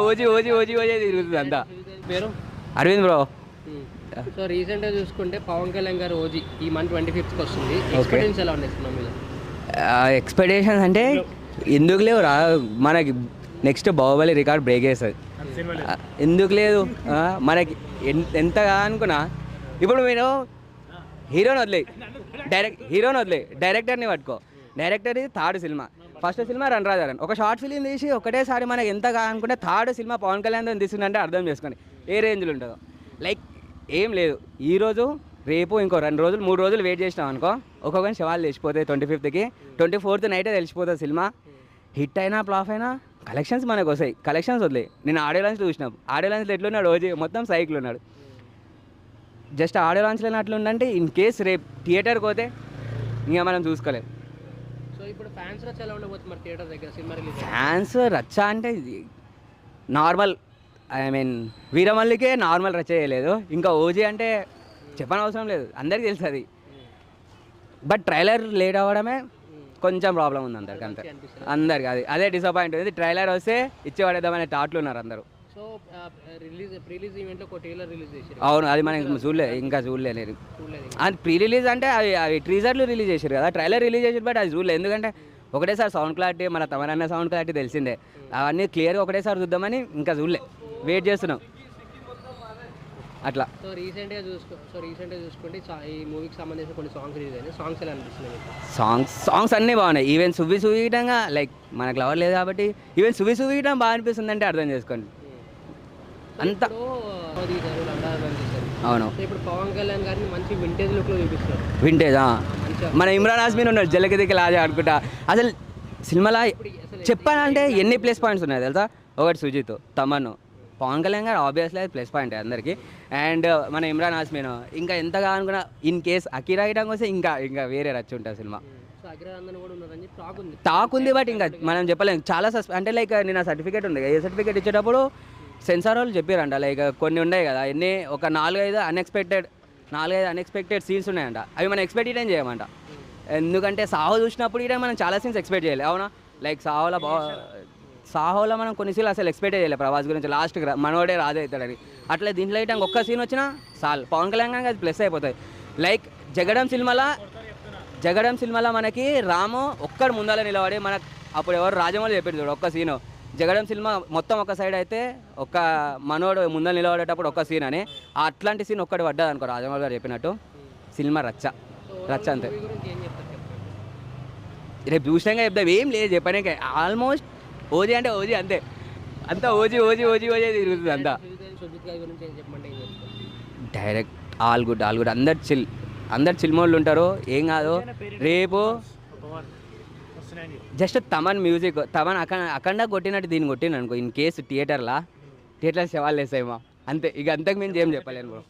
OG OG OG OG తిరుగుతుంది అంతా. పేరు అరవింద్ బ్రో. సో రీసెంట్గా చూసుకుంటే పవన్ కళ్యాణ్ గారు ఓజీ ఈ మంత్ 25th వస్తుంది. ఎక్స్పీరియన్స్ ఎలా ఉన్నాయి సినిమా మీద? ఎక్స్పెక్టేషన్స్ అంటే ఎందుకు లేవు రా, మనకి నెక్స్ట్ బాహుబలి రికార్డ్ బ్రేక్ చేస్తుంది. ఎందుకు లేదు మనకి ఎంతగా అనుకున్నా. ఇప్పుడు మీరు హీరోని వదిలే డైరెక్టర్ని పట్టుకో. డైరెక్టర్ ఇది థర్డ్ సినిమా. ఫస్ట్ సినిమా రణరాజారన్ ఒక షార్ట్ ఫిలిం తీసి ఒకటేసారి మనకి ఎంతగా అనుకుంటే థర్డ్ సినిమా పవన్ కళ్యాణ్ తీసిందంటే అర్థం చేసుకోండి ఏ రేంజ్లో ఉంటుందో. లైక్ ఏం లేదు, ఈరోజు రేపు ఇంకో 2 రోజులు 3 రోజులు వెయిట్ చేసినాం అనుకో, ఒక్కొక్కరిని శవాలు తెలిసిపోతాయి. 25th 24th నైటే తెలిసిపోతుంది సినిమా. హిట్ అయినా ఫ్లాప్ అయినా కలెక్షన్స్ మనకు వస్తాయి. కలెక్షన్స్ వదిలే. నేను ఆడియో లాంచ్లో చూసినాం. ఆడియో లాంచ్లో ఎట్లున్నాడు ఓజీ, మొత్తం సైకిల్ ఉన్నాడు. జస్ట్ ఆడియో లాంచ్లో అట్లుందంటే ఇన్ కేస్ రేపు థియేటర్కి పోతే ఇంకా మనం చూసుకోలేం. సో ఇప్పుడు ఫ్యాన్స్ రచ్చ ఎలా ఉండబోతుంది మరి థియేటర్ దగ్గర సినిమా రిలీజ్? ఫ్యాన్స్ రచ్చ అంటే నార్మల్, ఐ మీన్ వీరమల్లికే నార్మల్ రచ్చ చేయలేదు. ఇంకా ఓజీ అంటే చెప్పనవసరం లేదు, అందరికీ తెలుసు అది. బట్ ట్రైలర్ లేట్ అవ్వడమే కొంచెం ప్రాబ్లం ఉంది అందరికి, అంతే. అందరికి అదే డిసప్పాయింట్ ఉంది. ట్రైలర్ వస్తే ఇచ్చేవాడేద్దామనే థాట్లు ఉన్నారు అందరూ. సో ప్రీలీజ్ ఈవెంట్లో ఒక ట్రైలర్ రిలీజ్ చేశారు. అవును, అది మనం ఇంకా చూడలేదు. అది ప్రీ రిలీజ్ అంటే అవి ట్రీజర్లు రిలీజ్ చేశారు కదా, ట్రైలర్ రిలీజ్ చేసారు. బట్ అది చూడలేదు, ఎందుకంటే ఒకటేసారి సౌండ్ క్లారిటీ, మన తమరన్న సౌండ్ క్లారిటీ తెలిసిందే. అవన్నీ క్లియర్గా ఒకటేసారి చూద్దామని ఇంకా చూడలే, వెయిట్ చేస్తున్నాం అట్లా. సో రీసెంట్గా చూసుకుంటే ఈ మూవీకి సంబంధించిన కొన్ని సాంగ్స్ రిలీజ్ అయినాయి. సాంగ్స్ ఎలా అనిపిస్తున్నాయి? సాంగ్స్ అన్నీ బాగున్నాయి. ఈవెన్ సువ్విటంగా, లైక్ మనకు లవర్ లేదు కాబట్టి ఈవెన్ సువ్విటం బాగా అనిపిస్తుంది అంటే అర్థం చేసుకోండి అంతా. అవును, ఇప్పుడు పవన్ కళ్యాణ్ గారిని మంచి వింటేజ్ లుక్లో చూపిస్తారు. వింటేజా మన ఇమ్రాన్ హాస్మిన్ ఉన్నాడు జల్లకి లాజా ఆడుకుంటా. అసలు సినిమాలో చెప్పాలంటే ఎన్ని ప్లస్ పాయింట్స్ ఉన్నాయి తెలుసా? ఒకటి సుజిత్, తమన్, పవన్ కళ్యాణ్ గారు ఆబ్వియస్లీ అది ప్లస్ పాయింట్ అందరికీ. అండ్ మన ఇమ్రాన్ హాస్మిన్ ఇంకా ఎంతగా అనుకున్నా. ఇన్ కేస్ అకీరా ఐటమ్ వస్తే ఇంకా వేరే రచ్చి ఉంటుంది సినిమా. టాక్ ఉంది, బట్ ఇంకా మనం చెప్పలేము. చాలా అంటే లైక్ నేను సర్టిఫికేట్ ఉంది, ఏ సర్టిఫికేట్ ఇచ్చేటప్పుడు సెన్సార్ వాళ్ళు చెప్పారంట, లైక్ కొన్ని ఉన్నాయి కదా, ఎన్ని ఒక 4-5 అన్ఎక్స్పెక్టెడ్ సీన్స్ ఉన్నాయంట. అవి మనం ఎక్స్పెక్ట్ చేయమంట. ఎందుకంటే సాహో చూసినప్పుడు ఇదే మనం చాలా సీన్స్ ఎక్స్పెక్ట్ చేయాలి, అవునా? లైక్ సాహోలో మనం కొన్ని సీన్లు అసలు ఎక్స్పెక్ట్ చేయలేదు ప్రభాస్ గురించి, లాస్ట్కి మనోడే రాజు అవుతాడని. అట్లా దీంట్లో అయితే ఒక్క సీన్ వచ్చినా చాలు పవన్ కళ్యాణ్ గారికి అది ప్లస్ అయిపోతుంది. లైక్ జగడం సినిమాలో మనకి రాము ఒక్కడు ముందర నిలబడి మనకు అప్పుడు ఎవరు రాజమౌళి చెప్పారు చూడు ఒక్క సీను. జగడం సినిమా మొత్తం ఒక సైడ్ అయితే ఒక్క మనోడు ముందర నిలబడేటప్పుడు ఒక్క సీన్ అని, అట్లాంటి సీన్ ఒక్కటి పడ్డది అనుకో రాజమౌళి గారు చెప్పినట్టు, సినిమా రచ్చ అంతే. రేపు చూసినాక చెప్తాం, ఏం లేదు చెప్పడానికి. ఆల్మోస్ట్ ఓజీ అంటే ఓజీ అంతే, అంతా ఓజీ తిరుగుతుంది అంతా. డైరెక్ట్ ఆల్ గుడ్ అందరు చిల్ మోడ్లు ఉంటారు, ఏం కాదు. రేపు జస్ట్ తమన్ మ్యూజిక్, తమన్ అఖండ కొట్టినట్టు దీన్ని కొట్టిన అనుకో, ఇన్ కేసు థియేటర్లో శవాలు వేస్తాయేమో అంతే. ఇక అంతకు మించి ఏం చెప్పలేను బ్రో.